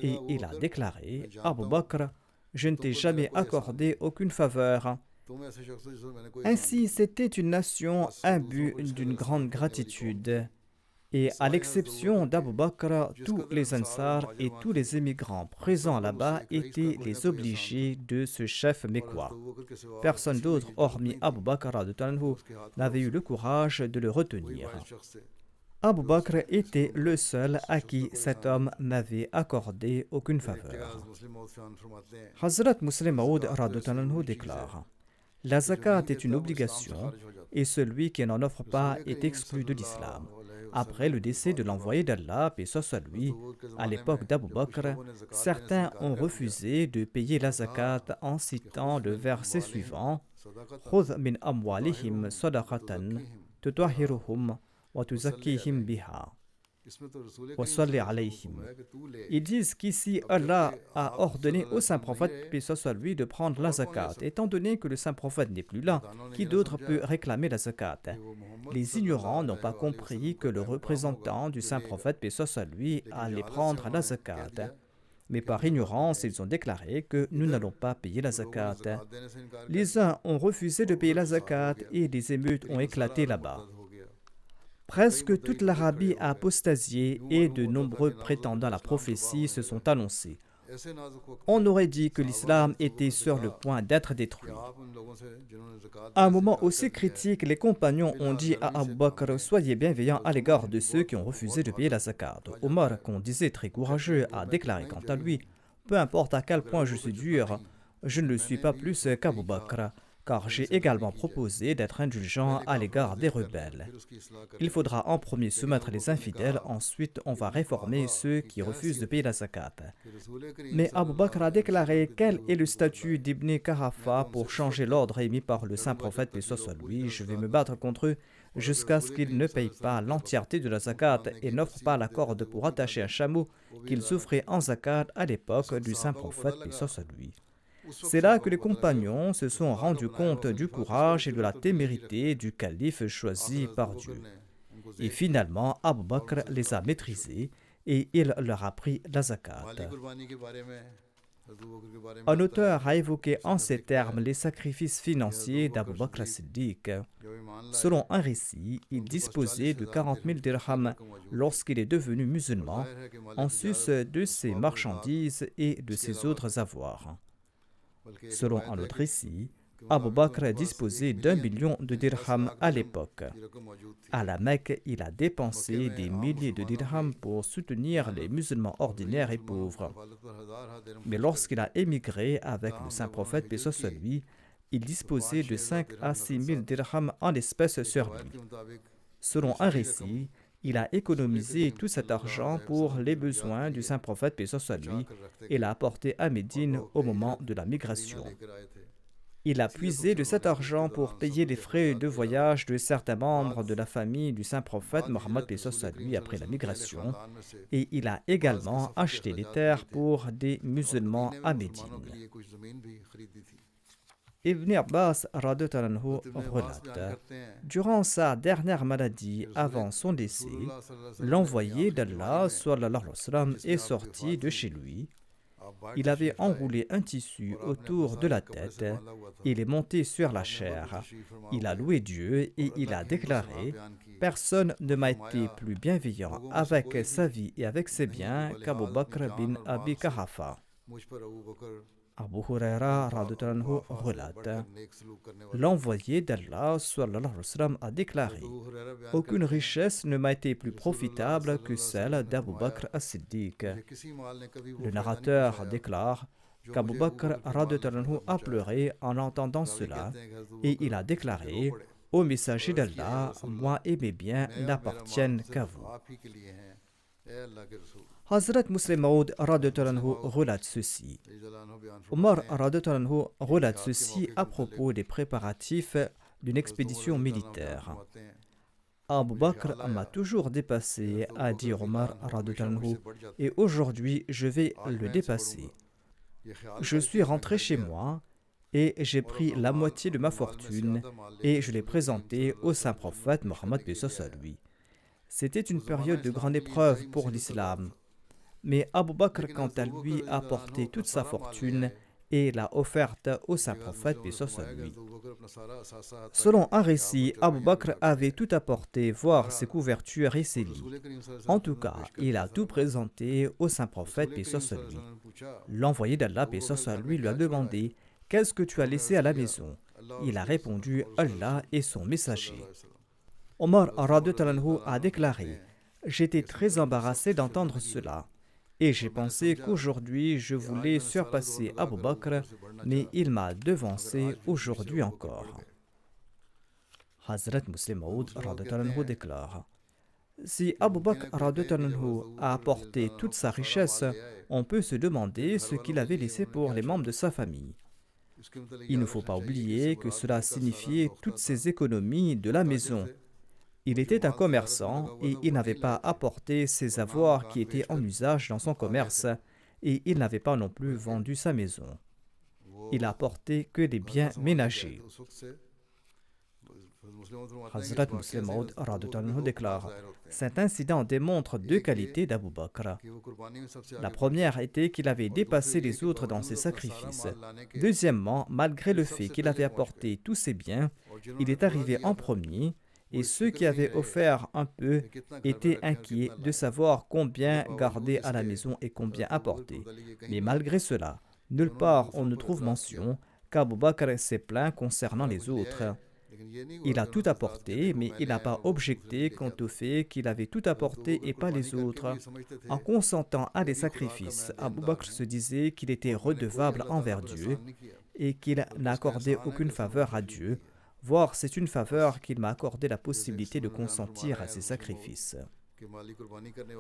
et il a déclaré: Abu Bakr, je ne t'ai jamais accordé aucune faveur. Ainsi, c'était une nation imbue d'une grande gratitude. Et à l'exception d'Abu Bakr, tous les Ansar et tous les émigrants présents là-bas étaient les obligés de ce chef mécois. Personne d'autre, hormis Abu Bakr n'avait eu le courage de le retenir. Abu Bakr était le seul à qui cet homme n'avait accordé aucune faveur. Hazrat Muslim Maud déclare: la zakat est une obligation et celui qui n'en offre pas est exclu de l'islam. Après le décès de l'envoyé d'Allah, paix soit lui, à l'époque d'Abu Bakr, certains ont refusé de payer la zakat en citant le verset suivant: خذ من أموالهم صدقة تطهرهم وتزكيهم بها وصل عليهم. Ils disent qu'ici Allah a ordonné au saint prophète, paix soit sur lui, de prendre la zakat. Étant donné que le saint prophète n'est plus là, qui d'autre peut réclamer la zakat? Les ignorants n'ont pas compris que le représentant du saint prophète, paix soit sur lui, allait prendre la zakat. Mais par ignorance, ils ont déclaré que nous n'allons pas payer la zakat. Les uns ont refusé de payer la zakat et des émeutes ont éclaté là-bas. Presque toute l'Arabie a apostasié et de nombreux prétendants à la prophétie se sont annoncés. On aurait dit que l'islam était sur le point d'être détruit. À un moment aussi critique, les compagnons ont dit à Abu Bakr: soyez bienveillant à l'égard de ceux qui ont refusé de payer la zakat. Omar, qu'on disait très courageux, a déclaré quant à lui: peu importe à quel point je suis dur, je ne le suis pas plus qu'Abu Bakr, car j'ai également proposé d'être indulgent à l'égard des rebelles. Il faudra en premier soumettre les infidèles, ensuite on va réformer ceux qui refusent de payer la zakat. Mais Abu Bakr a déclaré: quel est le statut d'Ibn Karafa pour changer l'ordre émis par le saint prophète, paix soit sur lui? Je vais me battre contre eux jusqu'à ce qu'ils ne payent pas l'entièreté de la zakat et n'offrent pas la corde pour attacher un chameau qu'ils offraient en zakat à l'époque du saint prophète, paix soit sur lui. C'est là que les compagnons se sont rendus compte du courage et de la témérité du calife choisi par Dieu. Et finalement, Abu Bakr les a maîtrisés et il leur a pris la zakat. Un auteur a évoqué en ces termes les sacrifices financiers d'Abu Bakr as-Siddiq. Selon un récit, il disposait de 40 000 dirhams lorsqu'il est devenu musulman, en sus de ses marchandises et de ses autres avoirs. Selon un autre récit, Abu Bakr disposait d'1 million de dirhams à l'époque. À la Mecque, il a dépensé des milliers de dirhams pour soutenir les musulmans ordinaires et pauvres. Mais lorsqu'il a émigré avec le saint prophète, paix soit sur lui, il disposait de 5 à 6 000 dirhams en espèces sur lui. Selon un récit, il a économisé tout cet argent pour les besoins du saint prophète, paix soit sur lui, et l'a apporté à Médine au moment de la migration. Il a puisé de cet argent pour payer les frais de voyage de certains membres de la famille du saint prophète Mohammed, paix soit sur lui, après la migration, et il a également acheté des terres pour des musulmans à Médine. Ibn Abbas relate: durant sa dernière maladie avant son décès, l'envoyé d'Allah sallallahu alayhi wa sallam est sorti de chez lui. Il avait enroulé un tissu autour de la tête, il est monté sur la chair, il a loué Dieu et il a déclaré: personne ne m'a été plus bienveillant avec sa vie et avec ses biens qu'Abu Bakr bin Abi Quhafa. Abu Huraira relate: l'envoyé d'Allah sallallahu alayhi wa sallam a déclaré: aucune richesse ne m'a été plus profitable que celle d'Abu Bakr as-Siddiq. Le narrateur déclare qu'Abu Bakr a pleuré en entendant cela et il a déclaré: ô messager d'Allah, moi et mes biens n'appartiennent qu'à vous. Hazrat Muslim Maud relate ceci. Omar relate ceci à propos des préparatifs d'une expédition militaire. Abu Bakr m'a toujours dépassé, a dit Omar, et aujourd'hui je vais le dépasser. Je suis rentré chez moi et j'ai pris la moitié de ma fortune et je l'ai présentée au saint prophète Mohammed, paix soit sur lui. C'était une période de grande épreuve pour l'islam. Mais Abu Bakr, quant à lui, a porté toute sa fortune et l'a offerte au saint prophète, paix soit sur lui. Selon un récit, Abu Bakr avait tout apporté, voire ses couvertures et ses lits. En tout cas, il a tout présenté au saint prophète, paix soit sur lui. L'envoyé d'Allah, paix soit sur lui, lui a demandé: qu'est-ce que tu as laissé à la maison? Il a répondu: Allah et son messager. Omar a déclaré: j'étais très embarrassé d'entendre cela. Et j'ai pensé qu'aujourd'hui je voulais surpasser Abu Bakr, mais il m'a devancé aujourd'hui encore. Hazrat Muslim Maud déclare: si Abu Bakr a apporté toute sa richesse, on peut se demander ce qu'il avait laissé pour les membres de sa famille. Il ne faut pas oublier que cela signifiait toutes ces économies de la maison. Il était un commerçant et il n'avait pas apporté ses avoirs qui étaient en usage dans son commerce et il n'avait pas non plus vendu sa maison. Il a apporté que des biens ménagers. Hazrat Muslim Maud déclare: cet incident démontre deux qualités d'Abu Bakr. La première était qu'il avait dépassé les autres dans ses sacrifices. Deuxièmement, malgré le fait qu'il avait apporté tous ses biens, il est arrivé en premier et ceux qui avaient offert un peu étaient inquiets de savoir combien garder à la maison et combien apporter. Mais malgré cela, nulle part on ne trouve mention qu'Abu Bakr s'est plaint concernant les autres. Il a tout apporté, mais il n'a pas objecté quant au fait qu'il avait tout apporté et pas les autres. En consentant à des sacrifices, Abu Bakr se disait qu'il était redevable envers Dieu et qu'il n'a accordé aucune faveur à Dieu, voire c'est une faveur qu'il m'a accordé la possibilité de consentir à ces sacrifices.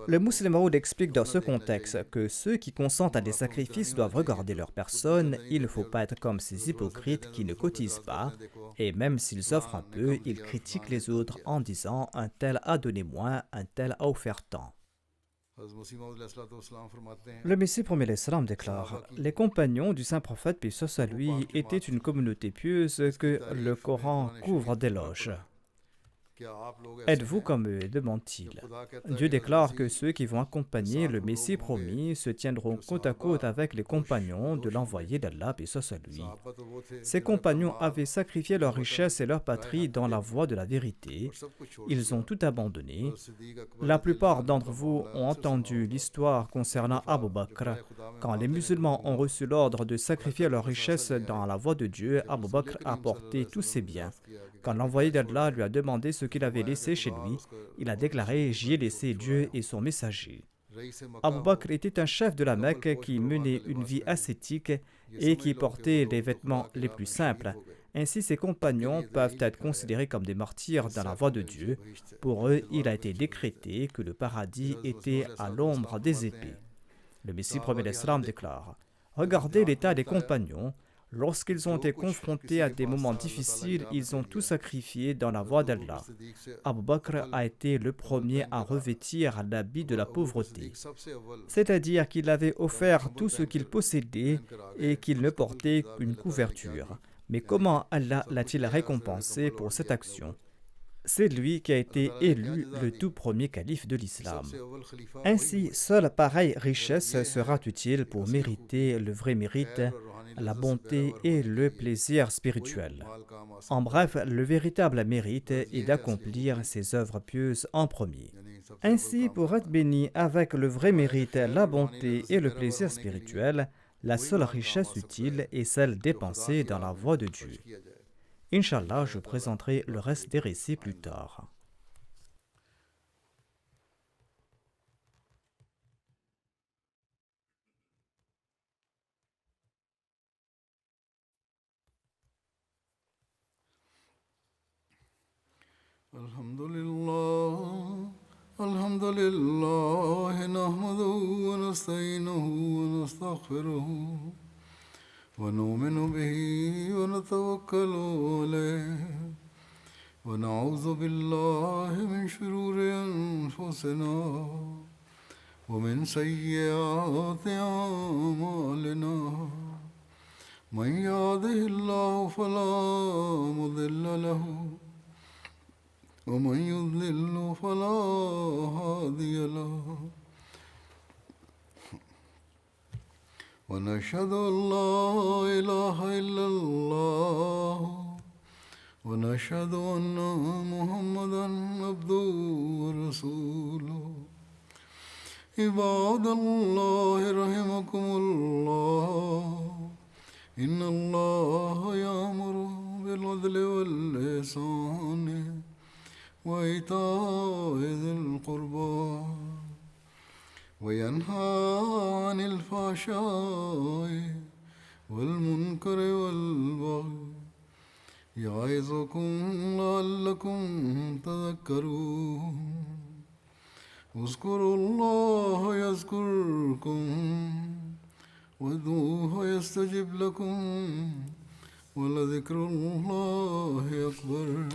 Le Muslim Maud explique dans ce contexte que ceux qui consentent à des sacrifices doivent regarder leur personne. Il ne faut pas être comme ces hypocrites qui ne cotisent pas, et même s'ils offrent un peu, ils critiquent les autres en disant « un tel a donné moins, un tel a offert tant ». Le Messie premier l'Islam déclare: les compagnons du saint prophète, paix soit sur lui, étaient une communauté pieuse que le Coran couvre d'éloges. Êtes-vous comme eux? demande-t-il. Dieu déclare que ceux qui vont accompagner le Messie promis se tiendront côte à côte avec les compagnons de l'envoyé d'Allah, paix soit sur lui. Ces compagnons avaient sacrifié leur richesse et leur patrie dans la voie de la vérité. Ils ont tout abandonné. La plupart d'entre vous ont entendu l'histoire concernant Abu Bakr. Quand les musulmans ont reçu l'ordre de sacrifier leur richesse dans la voie de Dieu, Abu Bakr a apporté tous ses biens. Quand l'envoyé d'Allah lui a demandé ce qu'il avait laissé chez lui, il a déclaré « J'y ai laissé Dieu et son messager ». Abu Bakr était un chef de la Mecque qui menait une vie ascétique et qui portait les vêtements les plus simples. Ainsi, ses compagnons peuvent être considérés comme des martyrs dans la voie de Dieu. Pour eux, il a été décrété que le paradis était à l'ombre des épées. Le Messie premier d'Islam déclare: regardez l'état des compagnons. Lorsqu'ils ont été confrontés à des moments difficiles, ils ont tout sacrifié dans la voie d'Allah. Abu Bakr a été le premier à revêtir l'habit de la pauvreté, c'est-à-dire qu'il avait offert tout ce qu'il possédait et qu'il ne portait qu'une couverture. Mais comment Allah l'a-t-il récompensé pour cette action? C'est lui qui a été élu le tout premier calife de l'islam. Ainsi, seule pareille richesse sera utile pour mériter le vrai mérite, la bonté et le plaisir spirituel. En bref, le véritable mérite est d'accomplir ses œuvres pieuses en premier. Ainsi, pour être béni avec le vrai mérite, la bonté et le plaisir spirituel, la seule richesse utile est celle dépensée dans la voie de Dieu. Inch'Allah, je présenterai le reste des récits plus tard. Alhamdulillah, nahmaduhu wa nasta'inuhu wa nastaghfiruhu. ونؤمن به ونتوكل عليه ونعوذ بالله من شرور أنفسنا ومن سيئات أعمالنا من يهده الله فلا مضل له ومن يضلل فلا هادي له ونشهد أن لا إله إلا الله ونشهد أن محمدا عبده ورسوله عباد الله رحمكم الله إن الله يأمر بالعدل والإحسان وإيتاء ذي القربى وينهى عن الفحشاء والمنكر والبغي يعظكم لعلكم تذكرون اذكروا الله يذكركم وادعوه يستجب لكم ولذكر الله أكبر.